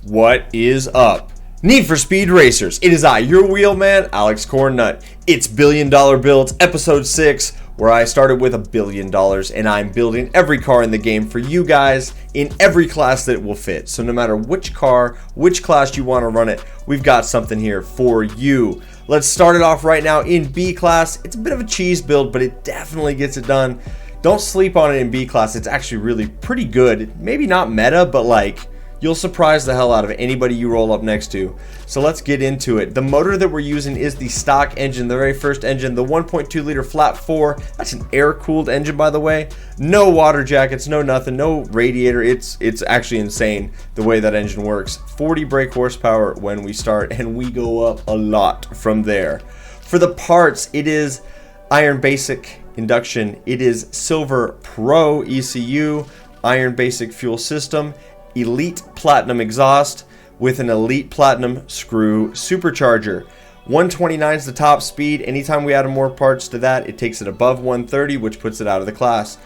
What is up? Need for Speed Racers. It is I, your wheelman, Alex Cornnut. It's Billion Dollar Builds, episode 6, where I started with $1 billion and I'm building every car in the game for you guys in every class that it will fit. So no matter which car, which class you want to run it, we've got something here for you. Let's start it off right now in B class. It's a bit of a cheese build, but it definitely gets it done. Don't sleep on it in B class. It's actually really pretty good. Maybe not meta, but like, you'll surprise the hell out of anybody you roll up next to. So let's get into it. The motor that we're using is the stock engine, the very first engine, the 1.2 liter flat 4. That's an air-cooled engine, by the way. No water jackets, no nothing, no radiator. It's actually insane the way that engine works. 40 brake horsepower when we start, and we go up a lot from there. For the parts, it is Iron Basic induction. It is Silver Pro ECU, Iron Basic fuel system, Elite Platinum exhaust with an Elite Platinum screw supercharger. 129 is the top speed. Anytime we add more parts to that, it takes it above 130, which puts it out of the class.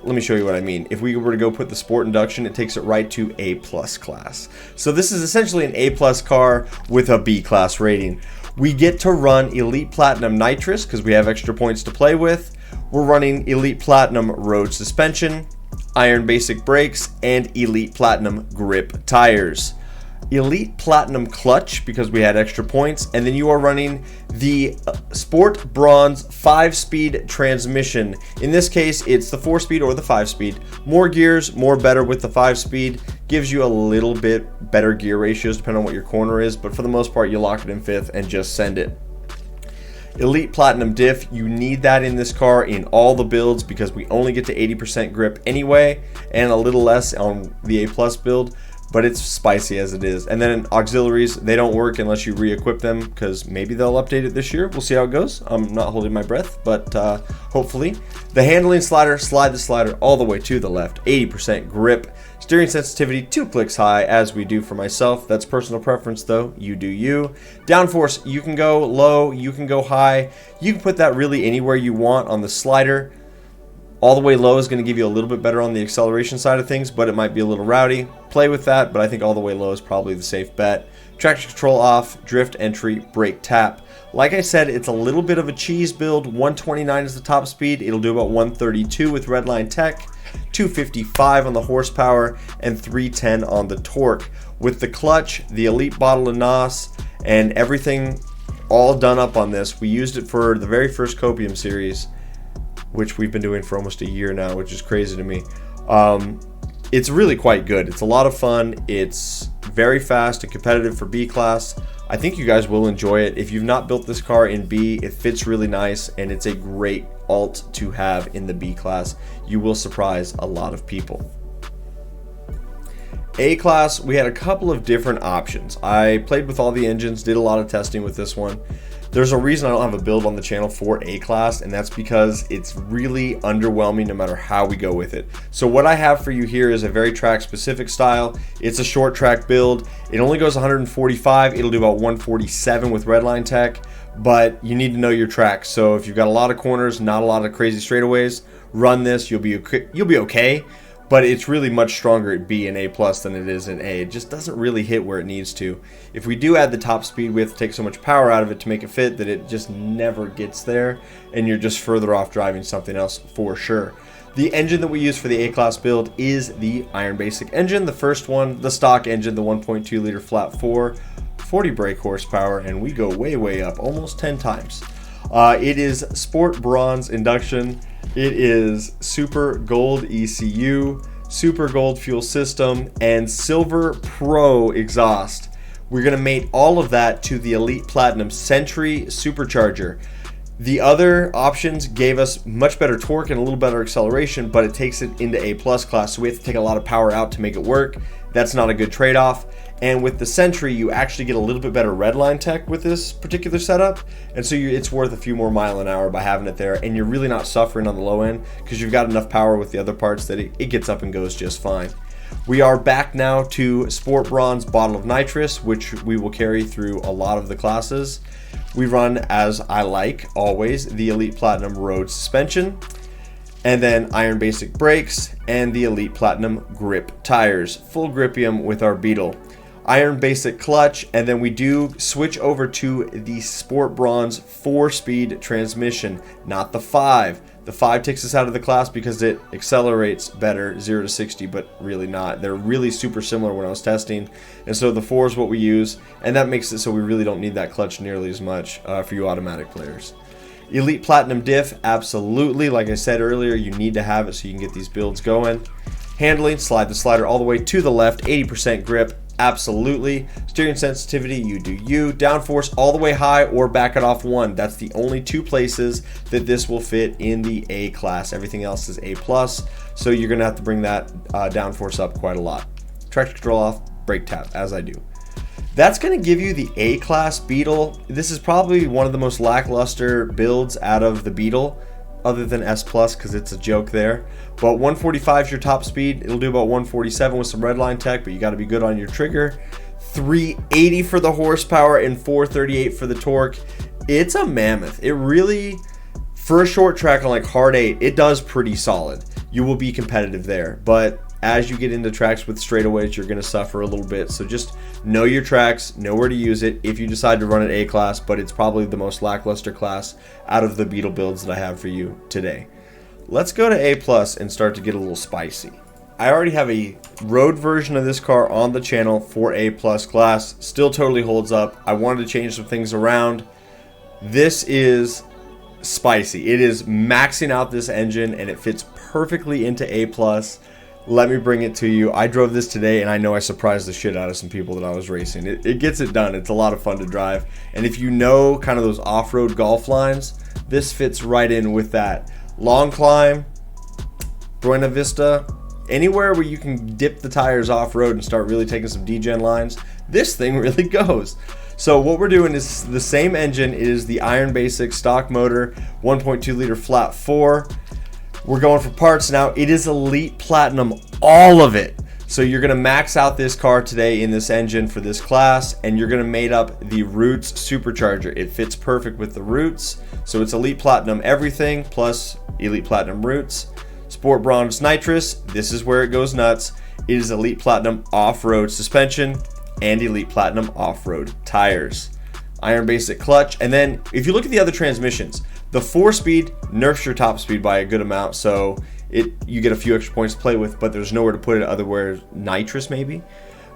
Let me show you what I mean. If we were to go put the Sport induction, it takes it right to A+ class. So this is essentially an A+ car with a B class rating. We get to run Elite Platinum nitrous because we have extra points to play with. We're running Elite Platinum road suspension, Iron Basic brakes, and Elite Platinum grip tires. Elite Platinum clutch because we had extra points, and then you are running the Sport Bronze 5-speed transmission. In this case, it's the 4-speed or the 5-speed. More gears, more better with the 5-speed. Gives you a little bit better gear ratios depending on what your corner is, but for the most part, you lock it in 5th and just send it. Elite Platinum diff, you need that in this car in all the builds because we only get to 80% grip anyway, and a little less on the A+ build, but it's spicy as it is. And then auxiliaries, they don't work unless you re-equip them because maybe they'll update it this year. We'll see how it goes. I'm not holding my breath, but hopefully. The handling slider, slide the slider all the way to the left, 80% grip. Steering sensitivity 2 clicks high, as we do for myself. That's personal preference though, you do you. Downforce, you can go low, you can go high. You can put that really anywhere you want on the slider. All the way low is going to give you a little bit better on the acceleration side of things, but it might be a little rowdy. Play with that, but I think all the way low is probably the safe bet. Traction control off, drift entry, brake tap. Like I said, it's a little bit of a cheese build. 129 is the top speed. It'll do about 132 with Redline Tech, 255 on the horsepower, and 310 on the torque. With the clutch, the Elite bottle of NOS, and everything all done up on this. We used it for the very first Copium series, which we've been doing for almost a year now, which is crazy to me. It's really quite good. It's a lot of fun. It's very fast and competitive for B class. I think you guys will enjoy it. If you've not built this car in B, it fits really nice, and it's a great alt to have in the B class. You will surprise a lot of people. A class, we had a couple of different options. I played with all the engines, did a lot of testing with this one. There's a reason I don't have a build on the channel for A class, and that's because it's really underwhelming no matter how we go with it. So what I have for you here is a very track specific style. It's a short track build. It only goes 145. It'll do about 147 with Redline Tech, but you need to know your track. So if you've got a lot of corners, not a lot of crazy straightaways, run this. You'll be okay. But it's really much stronger at B and A+ than it is in A. It just doesn't really hit where it needs to. If we do add the top speed, we have to take so much power out of it to make it fit that it just never gets there, and you're just further off driving something else for sure. The engine that we use for the A-Class build is the Iron Basic engine. The first one, the stock engine, the 1.2 liter flat 4, 40 brake horsepower, and we go way up, almost 10 times. It is Sport Bronze induction. It is Super Gold ECU, Super Gold fuel system, and Silver Pro exhaust. We're going to mate all of that to the Elite Platinum Sentry supercharger. The other options gave us much better torque and a little better acceleration, but it takes it into A+ class, so we have to take a lot of power out to make it work. That's not a good trade-off. And with the Sentry, you actually get a little bit better Redline Tech with this particular setup, and so it's worth a few more miles an hour by having it there, and you're really not suffering on the low end because you've got enough power with the other parts that it gets up and goes just fine. We are back now to Sport Bronze bottle of nitrous, which we will carry through a lot of the classes. We run, as I like always, the Elite Platinum road suspension, and then Iron Basic brakes, and the Elite Platinum grip tires. Full gripium with our Beetle. Iron basic clutch, and then we do switch over to the Sport Bronze 4-speed transmission, not the 5. The 5 takes us out of the class because it accelerates better, 0 to 60, but really not. They're really super similar when I was testing, and so the 4 is what we use, and that makes it so we really don't need that clutch nearly as much for you automatic players. Elite Platinum Diff, absolutely. Like I said earlier, you need to have it so you can get these builds going. Handling, slide the slider all the way to the left, 80% grip, absolutely. Steering sensitivity, you do you. Downforce all the way high or back it off 1. That's the only 2 places that this will fit in the A class. Everything else is A+, so you're going to have to bring that downforce up quite a lot. Traction control off, brake tap, as I do. That's going to give you the A-class Beetle. This is probably one of the most lackluster builds out of the Beetle, other than S+, because it's a joke there. But 145 is your top speed. It'll do about 147 with some redline tech, but you got to be good on your trigger. 380 for the horsepower and 438 for the torque. It's a mammoth. It really, for a short track on like hard 8, it does pretty solid. You will be competitive there, but as you get into tracks with straightaways, you're going to suffer a little bit. So just know your tracks, know where to use it if you decide to run an A class, but it's probably the most lackluster class out of the Beetle builds that I have for you today. Let's go to A+ and start to get a little spicy. I already have a road version of this car on the channel for A+ class. Still totally holds up. I wanted to change some things around. This is spicy. It is maxing out this engine and it fits perfectly into A+. Let me bring it to you. I drove this today and I know I surprised the shit out of some people that I was racing. It gets it done. It's a lot of fun to drive. And if you know kind of those off-road golf lines, this fits right in with that. Long climb, Buena Vista, anywhere where you can dip the tires off-road and start really taking some degen lines, this thing really goes. So what we're doing is the same engine. It is the Iron Basic stock motor, 1.2 liter flat 4. We're going for parts now. It is Elite Platinum, all of it. So you're going to max out this car today in this engine for this class, and you're going to mate up the Roots supercharger. It fits perfect with the Roots. So it's Elite Platinum everything plus Elite Platinum Roots. Sport Bronze Nitrous, this is where it goes nuts. It is Elite Platinum off-road suspension and Elite Platinum off-road tires. Iron Basic clutch, and then if you look at the other transmissions, the 4-speed nerfs your top speed by a good amount, so you get a few extra points to play with, but there's nowhere to put it otherwise nitrous maybe.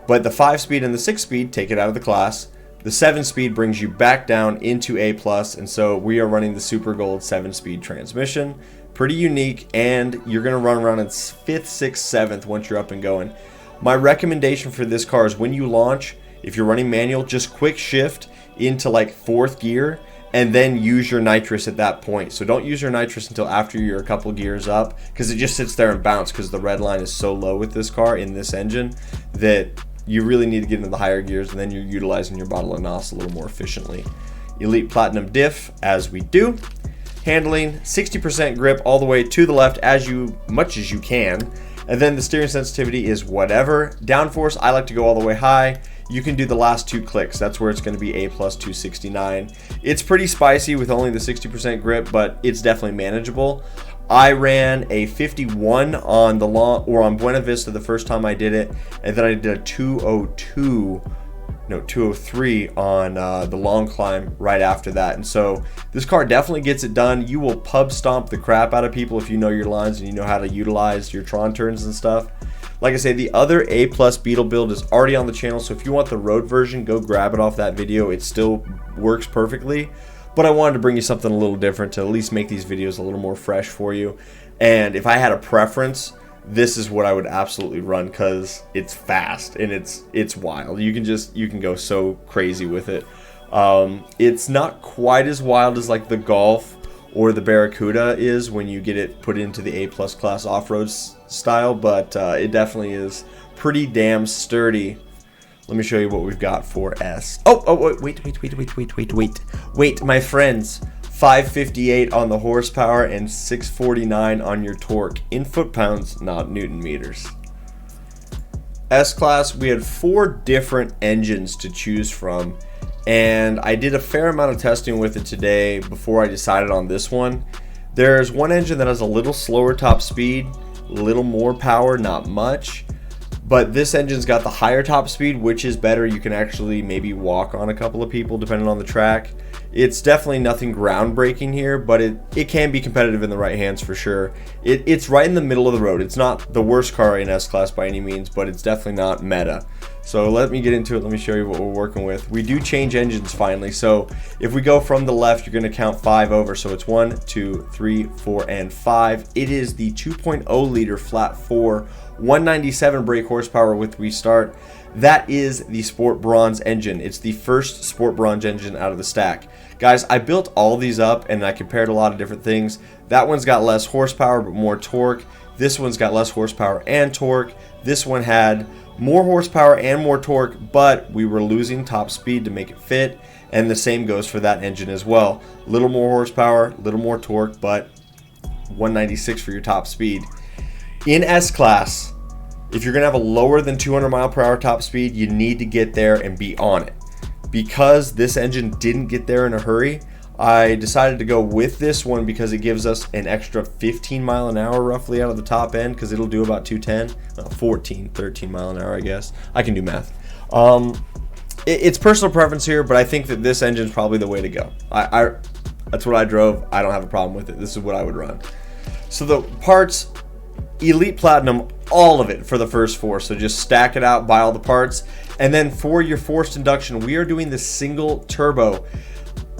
But the 5-speed and the 6-speed take it out of the class. The 7-speed brings you back down into A+, and so we are running the Super Gold 7-speed transmission. Pretty unique, and you're going to run around in 5th, 6th, 7th once you're up and going. My recommendation for this car is when you launch, if you're running manual, just quick shift into like 4th gear and then use your nitrous at that point. So don't use your nitrous until after you're a couple gears up, because it just sits there and bounces because the red line is so low with this car in this engine that you really need to get into the higher gears, and then you're utilizing your bottle of NOS a little more efficiently. Elite Platinum Diff, as we do. Handling, 60% grip all the way to the left much as you can. And then the steering sensitivity is whatever. Downforce, I like to go all the way high. You can do the last 2 clicks. That's where it's going to be A+ 269. It's pretty spicy with only the 60% grip, but it's definitely manageable. I ran a 51 on the on Buena Vista the first time I did it, and then I did a 203 on the long climb right after that. And so this car definitely gets it done. You will pub stomp the crap out of people if you know your lines and you know how to utilize your Tron turns and stuff. Like I say, the other A+ Beetle build is already on the channel, so if you want the road version, go grab it off that video. It still works perfectly, but I wanted to bring you something a little different to at least make these videos a little more fresh for you. And if I had a preference, this is what I would absolutely run, because it's fast and it's wild. You can go so crazy with it. It's not quite as wild as like the Golf or the Barracuda is when you get it put into the A+ class off-road style, but it definitely is pretty damn sturdy. Let me show you what we've got for S. Oh, wait, my friends. 558 on the horsepower and 649 on your torque in foot-pounds, not Newton meters. S-Class, we had 4 different engines to choose from, and I did a fair amount of testing with it today before I decided on this one. There's one engine that has a little slower top speed, a little more power, not much, But this engine's got the higher top speed, which is better. You can actually maybe walk on a couple of people depending on the track. It's definitely nothing groundbreaking here, but it can be competitive in the right hands for sure. It's right in the middle of the road. It's not the worst car in S-Class by any means, but it's definitely not meta. So let me get into it. Let me show you what we're working with. We do change engines finally. So if we go from the left, you're going to count 5 over. So it's 1, 2, 3, 4, and 5. It is the 2.0 liter flat 4, 197 brake horsepower with restart. That is the Sport Bronze engine. It's the first Sport Bronze engine out of the stack. Guys, I built all these up and I compared a lot of different things. That one's got less horsepower but more torque. This one's got less horsepower and torque. This one had more horsepower and more torque, but we were losing top speed to make it fit. And the same goes for that engine as well. Little more horsepower, little more torque, but 196 for your top speed. In S-Class, if you're going to have a lower than 200 mile per hour top speed, you need to get there and be on it. Because this engine didn't get there in a hurry, I decided to go with this one because it gives us an extra 15 mile an hour roughly out of the top end, because it'll do about 210, 13 mile an hour, I guess. I can do math. It's personal preference here, but I think that this engine's probably the way to go. That's what I drove. I don't have a problem with it. This is what I would run. So the parts, Elite Platinum, all of it for the first 4. So just stack it out, buy all the parts. And then for your forced induction, we are doing the single turbo.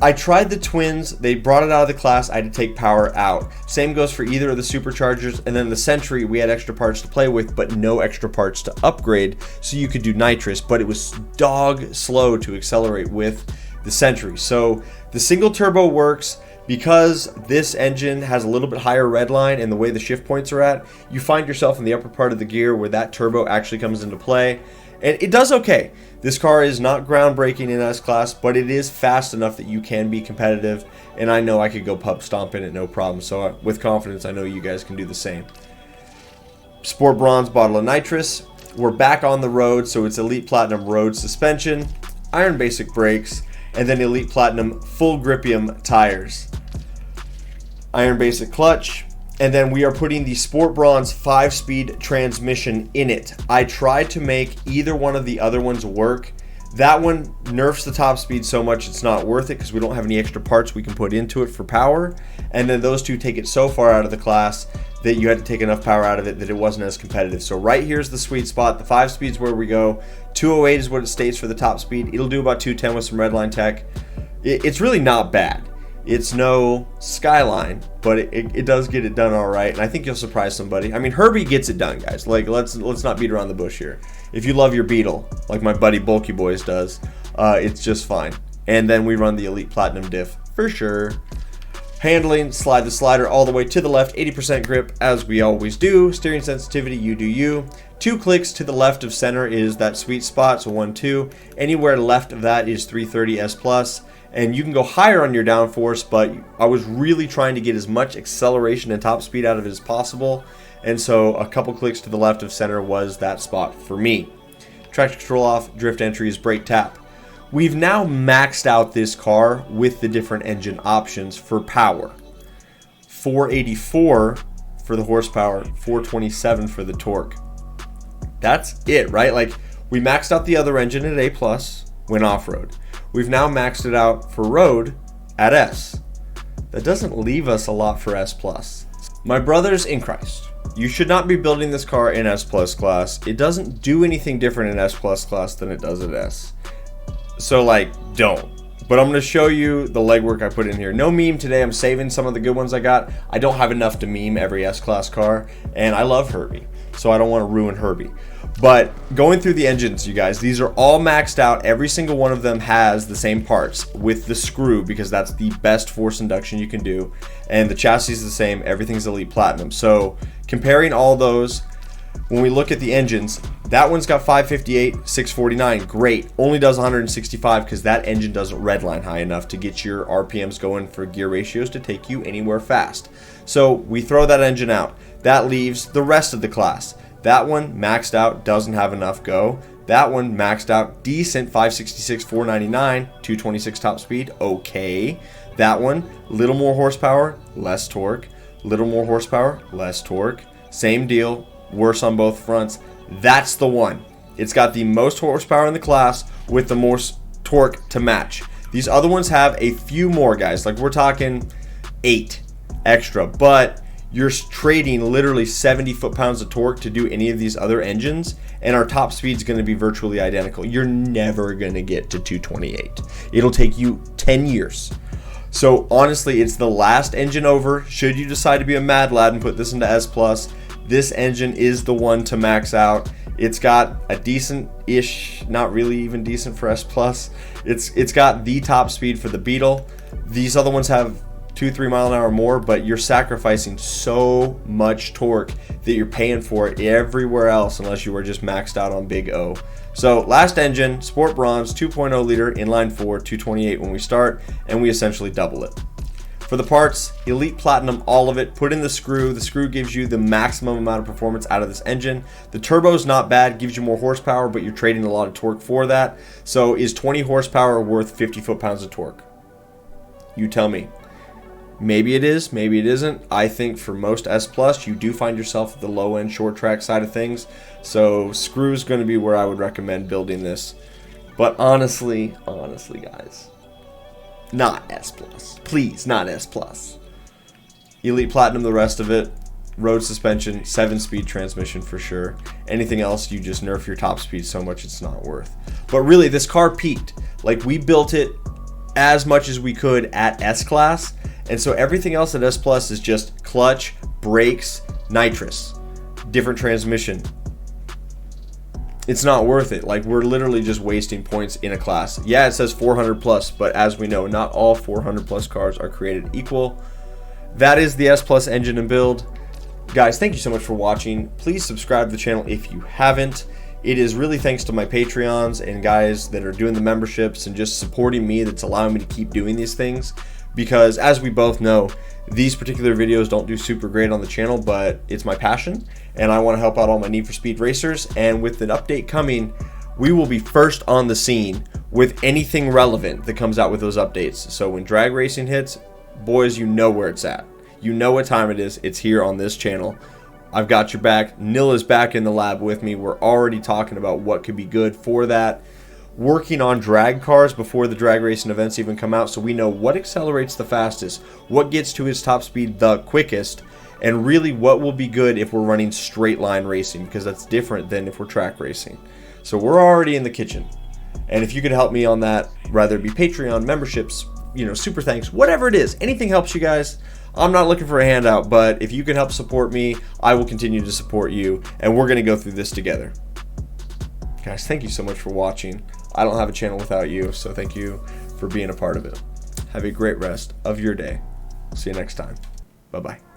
I tried the twins, they brought it out of the class, I had to take power out. Same goes for either of the superchargers, and then the Sentry, we had extra parts to play with, but no extra parts to upgrade, so you could do nitrous, but it was dog slow to accelerate with the Sentry. So the single turbo works. Because this engine has a little bit higher redline and the way the shift points are at, you find yourself in the upper part of the gear where that turbo actually comes into play. And it does okay. This car is not groundbreaking in S-Class, but it is fast enough that you can be competitive. And I know I could go pub stomp in it, no problem. So with confidence, I know you guys can do the same. Sport Bronze bottle of nitrous. We're back on the road, so it's Elite Platinum road suspension, Iron Basic brakes, and then Elite Platinum full Gripium tires. Iron Basic clutch, and then we are putting the Sport Bronze 5-speed transmission in it. I tried to make either one of the other ones work. That one nerfs the top speed so much it's not worth it because we don't have any extra parts we can put into it for power. And then those two take it so far out of the class that you had to take enough power out of it that it wasn't as competitive. So right here's the sweet spot. The 5 speed's where we go. 208 is what it states for the top speed. It'll do about 210 with some redline tech. It's really not bad. It's no Skyline, but it does get it done all right, and I think you'll surprise somebody. I mean, Herbie gets it done, guys. Like, let's not beat around the bush here. If you love your Beetle, like my buddy Bulky Boys does, it's just fine. And then we run the Elite Platinum diff for sure. Handling, slide the slider all the way to the left, 80% grip, as we always do. Steering sensitivity, you do you. 2 clicks to the left of center is that sweet spot, so 1, 2. Anywhere left of that is 330 S+. And you can go higher on your downforce, but I was really trying to get as much acceleration and top speed out of it as possible. And so a couple clicks to the left of center was that spot for me. Traction control off, drift entry is brake tap. We've now maxed out this car with the different engine options for power. 484 for the horsepower, 427 for the torque. That's it, right? Like, we maxed out the other engine at A+, when off-road. We've now maxed it out for road at S. That doesn't leave us a lot for S+. My brothers in Christ, you should not be building this car in S+ class. It doesn't do anything different in S+ class than it does at S. So, like, don't. But I'm going to show you the legwork I put in here. No meme today. I'm saving some of the good ones I got. I don't have enough to meme every S-Class car, and I love Herbie, so I don't want to ruin Herbie. But going through the engines, you guys, these are all maxed out. Every single one of them has the same parts with the screw, because that's the best force induction you can do. And the chassis is the same. Everything's Elite Platinum. So comparing all those, when we look at the engines, that one's got 558, 649. Great. Only does 165 because that engine doesn't redline high enough to get your RPMs going for gear ratios to take you anywhere fast. So we throw that engine out. That leaves the rest of the class. That one maxed out, doesn't have enough go. That one maxed out, decent, 566, 499, 226 top speed, okay. That one, little more horsepower, less torque. Little more horsepower, less torque. Same deal, worse on both fronts. That's the one. It's got the most horsepower in the class with the most torque to match. These other ones have a few more, guys. Like, we're talking 8 extra, but you're trading literally 70 foot-pounds of torque to do any of these other engines, and our top speed is going to be virtually identical. You're never going to get to 228. It'll take you 10 years. So honestly, it's the last engine over. Should you decide to be a mad lad and put this into S+, this engine is the one to max out. It's got a decent-ish, not really even decent for S+. It's got the top speed for the Beetle. These other ones have 2-3 mile an hour more, but you're sacrificing so much torque that you're paying for it everywhere else unless you were just maxed out on Big O. So last engine, Sport Bronze, 2.0 liter, inline 4, 228 when we start, and we essentially double it. For the parts, Elite Platinum, all of it, put in the screw. The screw gives you the maximum amount of performance out of this engine. The turbo's not bad, gives you more horsepower, but you're trading a lot of torque for that. So is 20 horsepower worth 50 foot-pounds of torque? You tell me. Maybe it is, maybe it isn't. I think for most S+, you do find yourself at the low-end short track side of things. So screw's going to be where I would recommend building this. But honestly, guys, not S+. Please, not S+. Elite Platinum, the rest of it. Road suspension, 7-speed transmission for sure. Anything else, you just nerf your top speed so much it's not worth. But really, this car peaked. Like, we built it as much as we could at S-Class. And so everything else at S+ is just clutch, brakes, nitrous, different transmission. It's not worth it. Like, we're literally just wasting points in a class. Yeah, it says 400 plus, but as we know, not all 400 plus cars are created equal. That is the S+ engine and build. Guys, thank you so much for watching. Please subscribe to the channel if you haven't. It is really thanks to my Patreons and guys that are doing the memberships and just supporting me that's allowing me to keep doing these things. Because as we both know, these particular videos don't do super great on the channel, but it's my passion and I want to help out all my Need for Speed racers. And with an update coming, we will be first on the scene with anything relevant that comes out with those updates. So when drag racing hits, boys, you know where it's at. You know what time it is. It's here on this channel. I've got your back. Nil is back in the lab with me. We're already talking about what could be good for that. Working on drag cars before the drag racing events even come out, so we know what accelerates the fastest, what gets to its top speed the quickest, and really what will be good if we're running straight line racing, because that's different than if we're track racing. So we're already in the kitchen, and if you could help me on that, whether it be Patreon, memberships, you know, super thanks, whatever it is, anything helps you guys. I'm not looking for a handout, but if you can help support me, I will continue to support you, and we're going to go through this together. Guys, thank you so much for watching. I don't have a channel without you, so thank you for being a part of it. Have a great rest of your day. See you next time. Bye-bye.